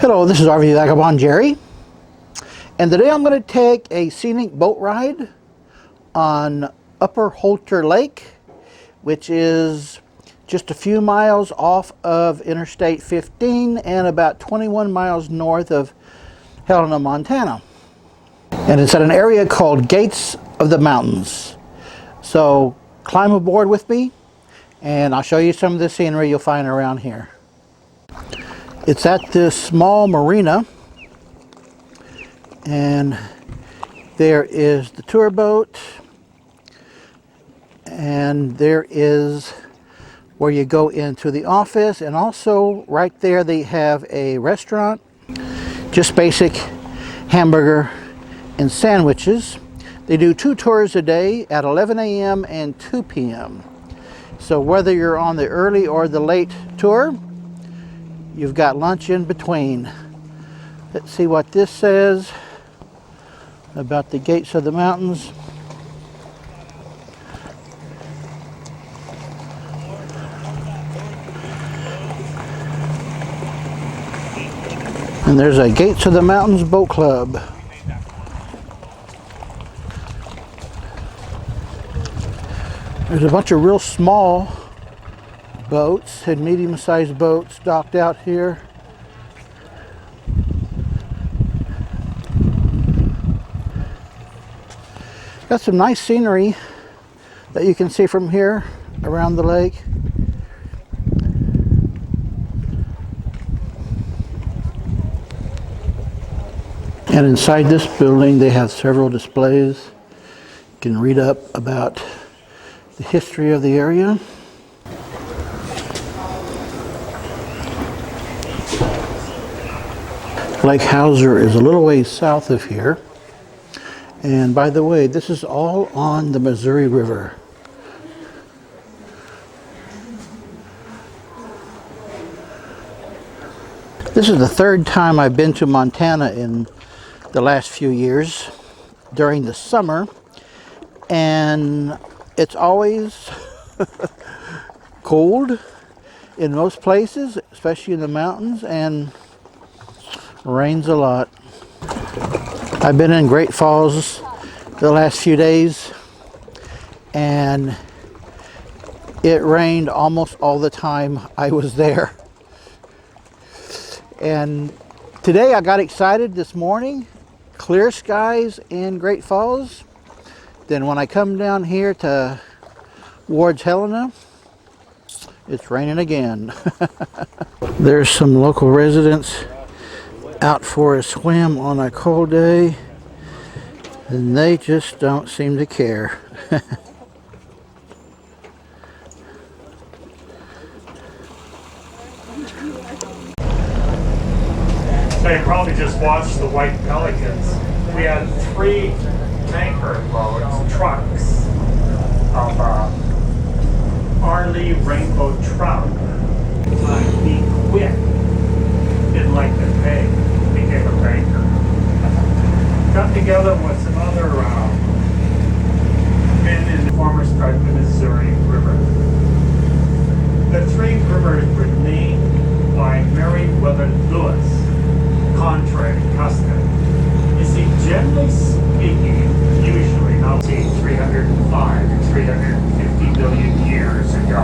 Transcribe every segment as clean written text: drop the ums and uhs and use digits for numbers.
Hello, this is RV Vagabond Jerry, and today I'm going to take a scenic boat ride on Upper Holter Lake, which is just a few miles off of Interstate 15 and about 21 miles north of Helena, Montana. And it's at an area called Gates of the Mountains. So climb aboard with me and I'll show you some of the scenery you'll find around here. It's at this small marina, and there is the tour boat, and there is where you go into the office, and also right there they have a restaurant, just basic hamburger and sandwiches. They do 2 tours a day at 11 a.m. and 2 p.m. So whether you're on the early or the late tour, you've got lunch in between. Let's see what this says about the Gates of the Mountains. And there's a Gates of the Mountains Boat Club. There's a bunch of real small boats and medium-sized boats docked out here. Got some nice scenery that you can see from here around the lake. And inside this building they have several displays. You can read up about the history of the area. Lake Hauser is a little ways south of here. And by the way, this is all on the Missouri River. This is the 3rd time I've been to Montana in the last few years during the summer. And it's always cold in most places, especially in the mountains, and rains a lot. I've been in Great Falls the last few days, and it rained almost all the time I was there. And today I got excited this morning, clear skies in Great Falls. Then when I come down here towards Helena, it's raining again. There's some local residents out for a swim on a cold day, and they just don't seem to care. So you probably just watched the white pelicans. We had 3 tanker loads, trucks of Arley rainbow trout. Be quick. Didn't like the pay. Became a banker. Got together with some other men in the former stripe of the Missouri River. The 3 rivers were named by Meriwether Lewis, contrary to custom. You see, generally speaking, usually, now see 305 to 350 million years ago,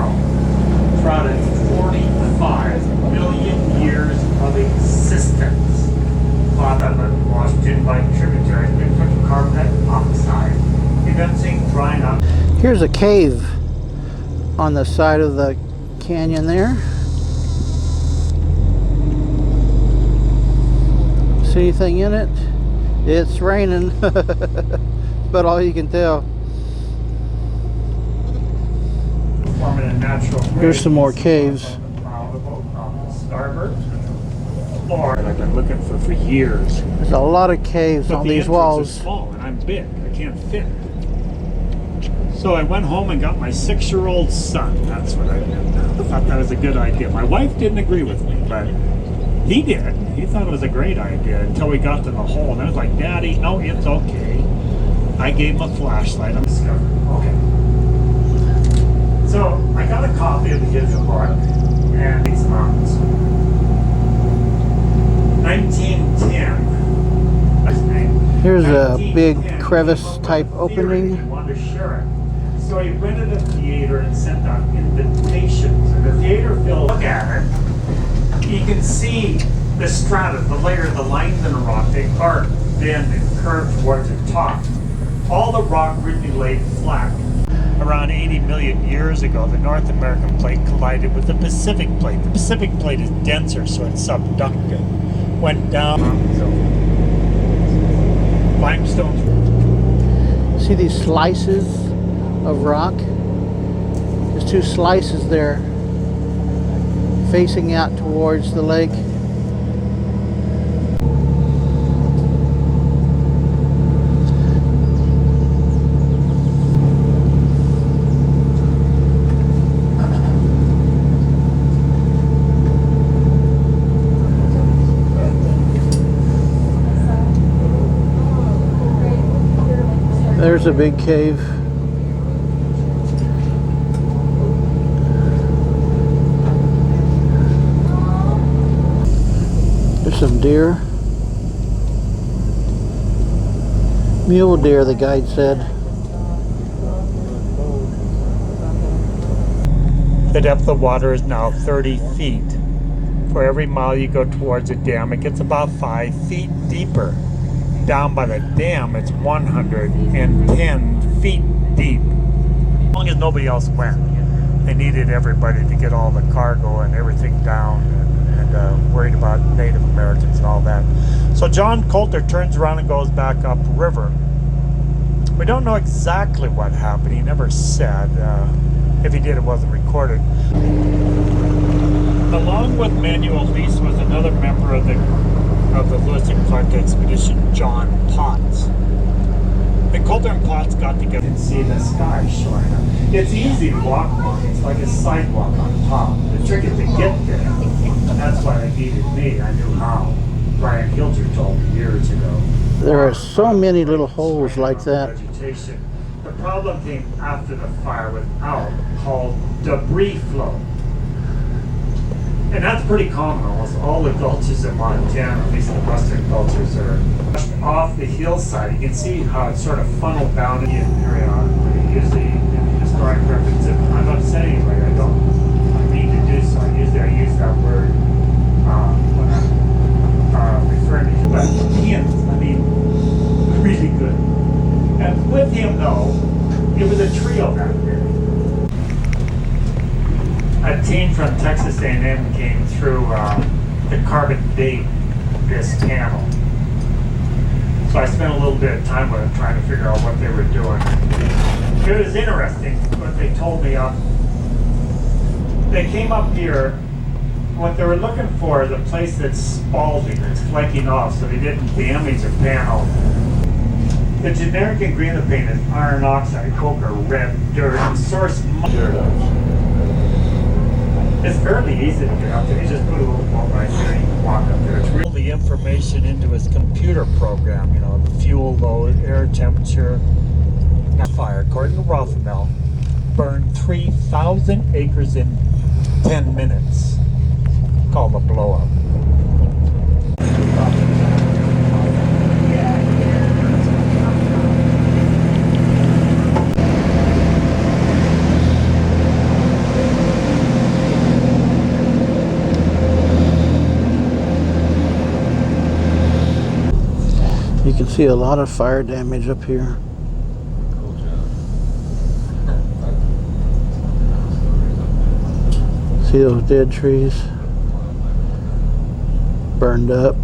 trout had 45 million years of existence. A lot of it washed in by tributaries with carbon oxide, eventually drying up. Here's a cave on the side of the canyon there. See anything in it? It's raining. But all you can tell. Here's some more caves. Starboard. Or I've been looking for years. There's a lot of caves on these walls. Is small and I'm big. I can't fit. So I went home and got my 6-year-old son. That's what I did. I thought that was a good idea. My wife didn't agree with me, but he did. He thought it was a great idea until we got to the hole. And I was like, Daddy, no, it's okay. I gave him a flashlight. I'm discovered. Okay. So I got a copy of the his book and these mountains. 1910. Here's a big 1910, crevice he came up with type a theory. He opening. wanted to share it. So he rented a theater and sent out invitations. And the theater filled. Look at it. You can see the strata, the layer, the lines in the rock. They arc, bend, and curve towards the top. All the rock really laid flat. Around 80 million years ago, the North American plate collided with the Pacific plate. The Pacific plate is denser, so it's subducted. Went down. Limestones. See these slices of rock? There's two slices there facing out towards the lake. There's a big cave. There's some deer. Mule deer, the guide said. The depth of water is now 30 feet. For every mile you go towards the dam, it gets about 5 feet deeper. Down by the dam, it's 110 feet deep. As long as nobody else went. They needed everybody to get all the cargo and everything down, and worried about Native Americans and all that. So John Coulter turns around and goes back upriver. We don't know exactly what happened. He never said. If he did, it wasn't recorded. Along with Manuel Lease was another member of the Lewis and Clark expedition, John Potts. And Coulter and Potts got together and see the sky showing up. It's easy to walk on. It's like a sidewalk on top. The trick is to get there. And that's why they needed me. I knew how. Brian Hilger told me years ago. There are so many little holes like that. Vegetation. The problem came after the fire with algae called debris flow. And that's pretty common. Almost all the gulches in Montana, at least the western gulches, are pushed off the hillside. You can see how it's sort of funnel bound in periodically. Usually in historic reference, I'm not saying anybody, I mean to do so. I use that word when I'm referring to. But him, I mean, really good. And with him, though, it was a trio that day. A team from Texas A&M came through the Carbon Date, this panel. So I spent a little bit of time with them trying to figure out what they were doing. It was interesting what they told me. They came up here. What they were looking for is a place that's spalling, that's flaking off, so they didn't damage the panel. The generic ingredient of paint is iron oxide, coke, or red dirt, and source dirt. It's fairly easy to get up there. You just put a little boat right there and you can walk up there. It's really the information into his computer program, you know, the fuel load, air temperature. Fire, according to Rothenmel, burned 3,000 acres in 10 minutes. Called a blow up. You can see a lot of fire damage up here. See those dead trees burned up.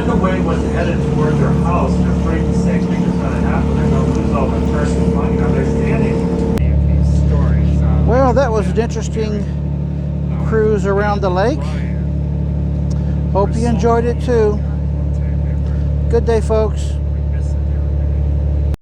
on the way was headed toward their house and afraid the same thing is going to happen. They're going to lose all their precious money. Now they're standing. These stories. Well, that was an interesting cruise around the lake. Hope you enjoyed it too. Good day, folks.